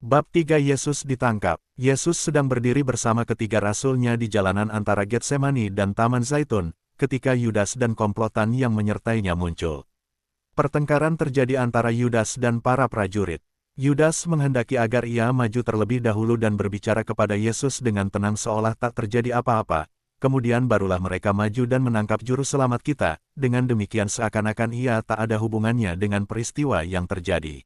Bab 3 Yesus ditangkap. Yesus sedang berdiri bersama ketiga rasulnya di jalanan antara Getsemani dan Taman Zaitun, ketika Yudas dan komplotan yang menyertainya muncul. Pertengkaran terjadi antara Yudas dan para prajurit. Yudas menghendaki agar ia maju terlebih dahulu dan berbicara kepada Yesus dengan tenang seolah tak terjadi apa-apa. Kemudian barulah mereka maju dan menangkap juru selamat kita, dengan demikian seakan-akan ia tak ada hubungannya dengan peristiwa yang terjadi.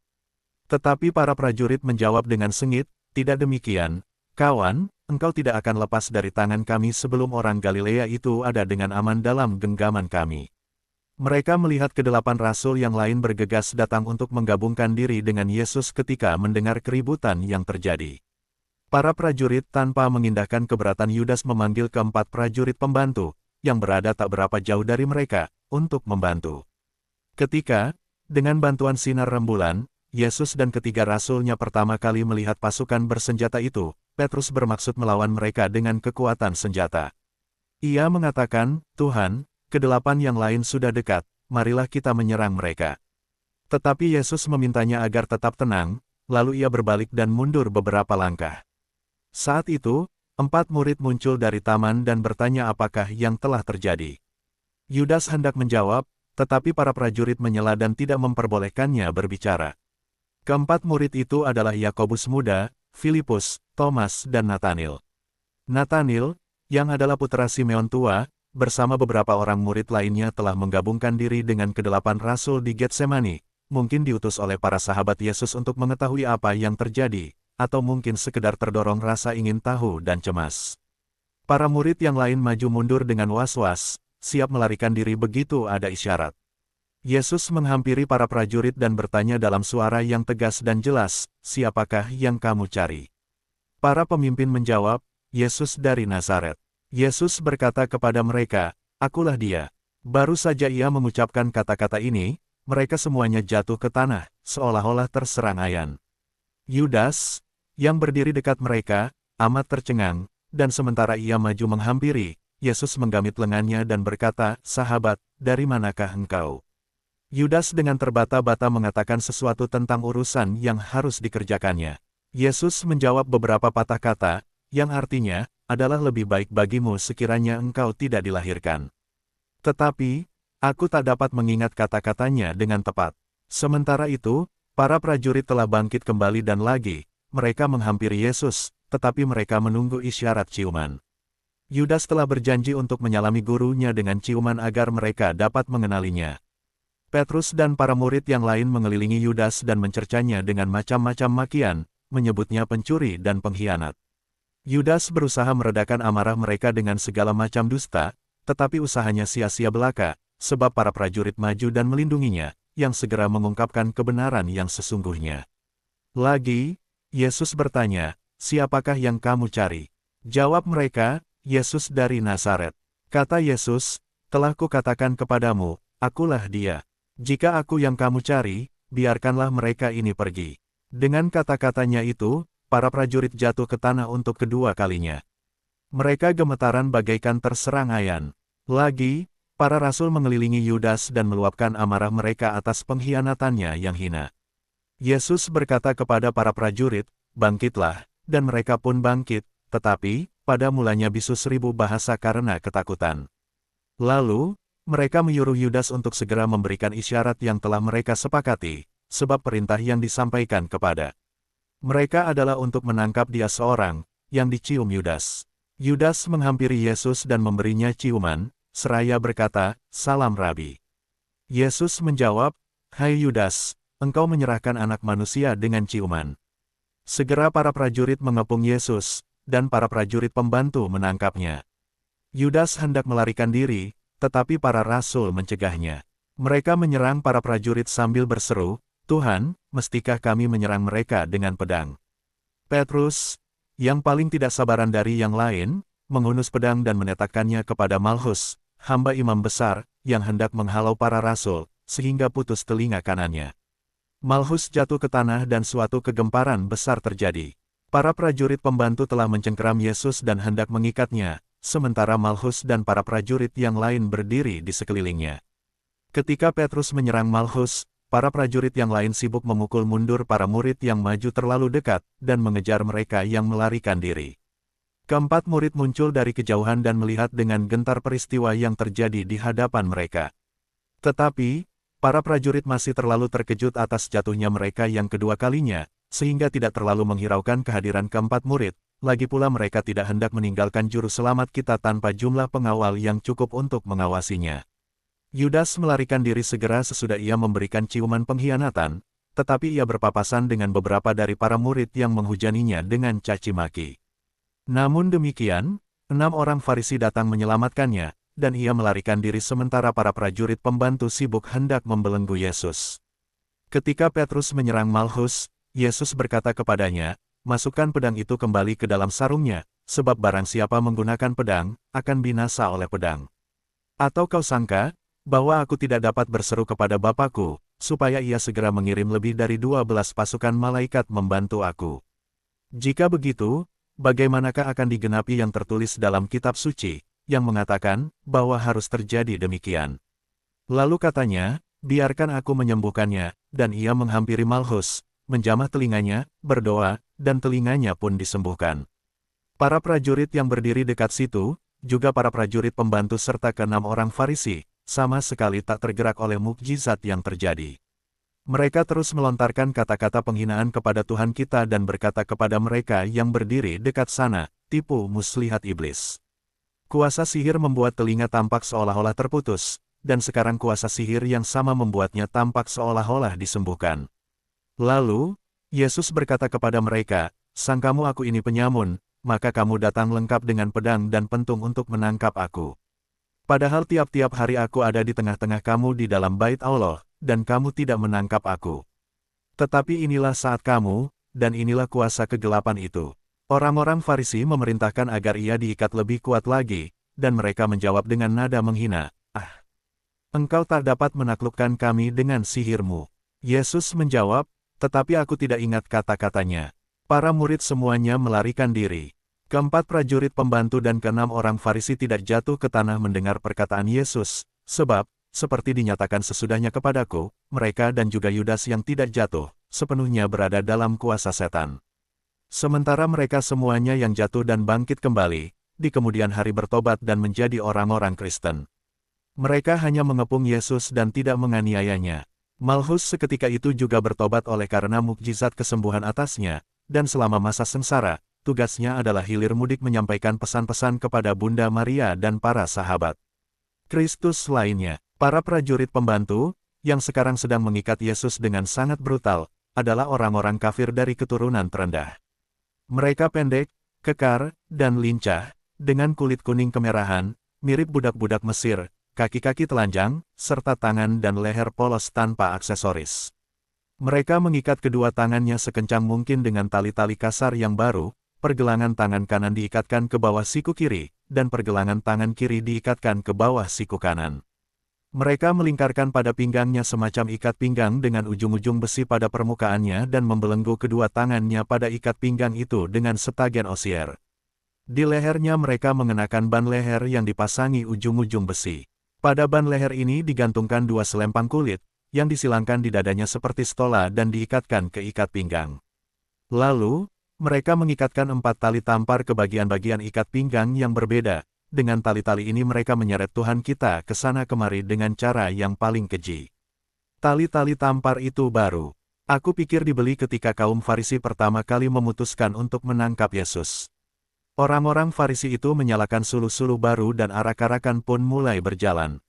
Tetapi para prajurit menjawab dengan sengit, "Tidak demikian, kawan, engkau tidak akan lepas dari tangan kami sebelum orang Galilea itu ada dengan aman dalam genggaman kami." Mereka melihat kedelapan rasul yang lain bergegas datang untuk menggabungkan diri dengan Yesus ketika mendengar keributan yang terjadi. Para prajurit tanpa mengindahkan keberatan Yudas memanggil keempat prajurit pembantu, yang berada tak berapa jauh dari mereka, untuk membantu. Ketika, dengan bantuan sinar rembulan, Yesus dan ketiga rasulnya pertama kali melihat pasukan bersenjata itu, Petrus bermaksud melawan mereka dengan kekuatan senjata. Ia mengatakan, "Tuhan, kedelapan yang lain sudah dekat, marilah kita menyerang mereka." Tetapi Yesus memintanya agar tetap tenang, lalu ia berbalik dan mundur beberapa langkah. Saat itu, 4 murid muncul dari taman dan bertanya apakah yang telah terjadi. Yudas hendak menjawab, tetapi para prajurit menyela dan tidak memperbolehkannya berbicara. Keempat murid itu adalah Yakobus muda, Filipus, Thomas dan Natanil. Natanil, yang adalah putra Simeon tua, bersama beberapa orang murid lainnya telah menggabungkan diri dengan kedelapan rasul di Getsemani, mungkin diutus oleh para sahabat Yesus untuk mengetahui apa yang terjadi, atau mungkin sekedar terdorong rasa ingin tahu dan cemas. Para murid yang lain maju mundur dengan was-was, siap melarikan diri begitu ada isyarat. Yesus menghampiri para prajurit dan bertanya dalam suara yang tegas dan jelas, "Siapakah yang kamu cari?" Para pemimpin menjawab, "Yesus dari Nazaret." Yesus berkata kepada mereka, "Akulah dia." Baru saja ia mengucapkan kata-kata ini, mereka semuanya jatuh ke tanah, seolah-olah terserang-ayan. Yudas, yang berdiri dekat mereka, amat tercengang, dan sementara ia maju menghampiri, Yesus menggamit lengannya dan berkata, "Sahabat, dari manakah engkau?" Yudas dengan terbata-bata mengatakan sesuatu tentang urusan yang harus dikerjakannya. Yesus menjawab beberapa patah kata, yang artinya, adalah lebih baik bagimu sekiranya engkau tidak dilahirkan. Tetapi, aku tak dapat mengingat kata-katanya dengan tepat. Sementara itu, para prajurit telah bangkit kembali dan lagi, mereka menghampiri Yesus, tetapi mereka menunggu isyarat ciuman. Yudas telah berjanji untuk menyalami gurunya dengan ciuman agar mereka dapat mengenalinya. Petrus dan para murid yang lain mengelilingi Yudas dan mencercanya dengan macam-macam makian, menyebutnya pencuri dan pengkhianat. Yudas berusaha meredakan amarah mereka dengan segala macam dusta, tetapi usahanya sia-sia belaka, sebab para prajurit maju dan melindunginya, yang segera mengungkapkan kebenaran yang sesungguhnya. Lagi, Yesus bertanya, "Siapakah yang kamu cari?" Jawab mereka, "Yesus dari Nazaret." Kata Yesus, "Telah kukatakan kepadamu, akulah dia. Jika aku yang kamu cari, biarkanlah mereka ini pergi." Dengan kata-katanya itu, para prajurit jatuh ke tanah untuk kedua kalinya. Mereka gemetaran bagaikan terserang-ayan. Lagi, para rasul mengelilingi Yudas dan meluapkan amarah mereka atas pengkhianatannya yang hina. Yesus berkata kepada para prajurit, "Bangkitlah," dan mereka pun bangkit, tetapi, pada mulanya bisu 1000 bahasa karena ketakutan. Lalu, mereka menyuruh Yudas untuk segera memberikan isyarat yang telah mereka sepakati, sebab perintah yang disampaikan kepada mereka adalah untuk menangkap dia seorang, yang dicium Yudas. Yudas menghampiri Yesus dan memberinya ciuman, seraya berkata, "Salam Rabi." Yesus menjawab, "Hai Yudas, engkau menyerahkan anak manusia dengan ciuman." Segera para prajurit mengepung Yesus, dan para prajurit pembantu menangkapnya. Yudas hendak melarikan diri, tetapi para rasul mencegahnya. Mereka menyerang para prajurit sambil berseru, "Tuhan, mestikah kami menyerang mereka dengan pedang?" Petrus, yang paling tidak sabaran dari yang lain, menghunus pedang dan menetakkannya kepada Malchus, hamba imam besar, yang hendak menghalau para rasul, sehingga putus telinga kanannya. Malchus jatuh ke tanah dan suatu kegemparan besar terjadi. Para prajurit pembantu telah mencengkeram Yesus dan hendak mengikatnya, sementara Malchus dan para prajurit yang lain berdiri di sekelilingnya. Ketika Petrus menyerang Malchus, para prajurit yang lain sibuk memukul mundur para murid yang maju terlalu dekat, dan mengejar mereka yang melarikan diri. Keempat murid muncul dari kejauhan dan melihat dengan gentar peristiwa yang terjadi di hadapan mereka. Tetapi, para prajurit masih terlalu terkejut atas jatuhnya mereka yang kedua kalinya, sehingga tidak terlalu menghiraukan kehadiran keempat murid. Lagi pula mereka tidak hendak meninggalkan juru selamat kita tanpa jumlah pengawal yang cukup untuk mengawasinya. Yudas melarikan diri segera sesudah ia memberikan ciuman pengkhianatan, tetapi ia berpapasan dengan beberapa dari para murid yang menghujaninya dengan caci maki. Namun demikian, 6 orang Farisi datang menyelamatkannya, dan ia melarikan diri sementara para prajurit pembantu sibuk hendak membelenggu Yesus. Ketika Petrus menyerang Malchus, Yesus berkata kepadanya, "Masukkan pedang itu kembali ke dalam sarungnya, sebab barang siapa menggunakan pedang, akan binasa oleh pedang. Atau kau sangka, bahwa aku tidak dapat berseru kepada Bapakku, supaya ia segera mengirim lebih dari 12 pasukan malaikat membantu aku? Jika begitu, bagaimanakah akan digenapi yang tertulis dalam kitab suci, yang mengatakan, bahwa harus terjadi demikian?" Lalu katanya, "Biarkan aku menyembuhkannya," dan ia menghampiri Malchus, menjamah telinganya, berdoa, dan telinganya pun disembuhkan. Para prajurit yang berdiri dekat situ, juga para prajurit pembantu serta ke-6 orang Farisi, sama sekali tak tergerak oleh mukjizat yang terjadi. Mereka terus melontarkan kata-kata penghinaan kepada Tuhan kita dan berkata kepada mereka yang berdiri dekat sana, "Tipu muslihat iblis." Kuasa sihir membuat telinga tampak seolah-olah terputus, dan sekarang kuasa sihir yang sama membuatnya tampak seolah-olah disembuhkan. Lalu, Yesus berkata kepada mereka, "Sangkamu aku ini penyamun, maka kamu datang lengkap dengan pedang dan pentung untuk menangkap aku. Padahal tiap-tiap hari aku ada di tengah-tengah kamu di dalam bait Allah, dan kamu tidak menangkap aku. Tetapi inilah saat kamu, dan inilah kuasa kegelapan itu." Orang-orang Farisi memerintahkan agar ia diikat lebih kuat lagi, dan mereka menjawab dengan nada menghina, "Ah, engkau tak dapat menaklukkan kami dengan sihirmu." Yesus menjawab, "Tetapi aku tidak ingat kata-katanya." Para murid semuanya melarikan diri. Keempat prajurit pembantu dan ke-6 orang Farisi tidak jatuh ke tanah mendengar perkataan Yesus, sebab, seperti dinyatakan sesudahnya kepadaku, mereka dan juga Yudas yang tidak jatuh, sepenuhnya berada dalam kuasa setan. Sementara mereka semuanya yang jatuh dan bangkit kembali, di kemudian hari bertobat dan menjadi orang-orang Kristen. Mereka hanya mengepung Yesus dan tidak menganiayanya. Malchus seketika itu juga bertobat oleh karena mukjizat kesembuhan atasnya, dan selama masa sengsara, tugasnya adalah hilir mudik menyampaikan pesan-pesan kepada Bunda Maria dan para sahabat Kristus lainnya. Para prajurit pembantu, yang sekarang sedang mengikat Yesus dengan sangat brutal, adalah orang-orang kafir dari keturunan terendah. Mereka pendek, kekar, dan lincah, dengan kulit kuning kemerahan, mirip budak-budak Mesir, kaki-kaki telanjang, serta tangan dan leher polos tanpa aksesoris. Mereka mengikat kedua tangannya sekencang mungkin dengan tali-tali kasar yang baru, pergelangan tangan kanan diikatkan ke bawah siku kiri, dan pergelangan tangan kiri diikatkan ke bawah siku kanan. Mereka melingkarkan pada pinggangnya semacam ikat pinggang dengan ujung-ujung besi pada permukaannya dan membelenggu kedua tangannya pada ikat pinggang itu dengan setagen osier. Di lehernya mereka mengenakan ban leher yang dipasangi ujung-ujung besi. Pada ban leher ini digantungkan 2 selempang kulit, yang disilangkan di dadanya seperti stola dan diikatkan ke ikat pinggang. Lalu, mereka mengikatkan 4 tali tampar ke bagian-bagian ikat pinggang yang berbeda. Dengan tali-tali ini mereka menyeret Tuhan kita ke sana kemari dengan cara yang paling keji. Tali-tali tampar itu baru. Aku pikir dibeli ketika kaum Farisi pertama kali memutuskan untuk menangkap Yesus. Orang-orang Farisi itu menyalakan suluh-suluh baru dan arak-arakan pun mulai berjalan.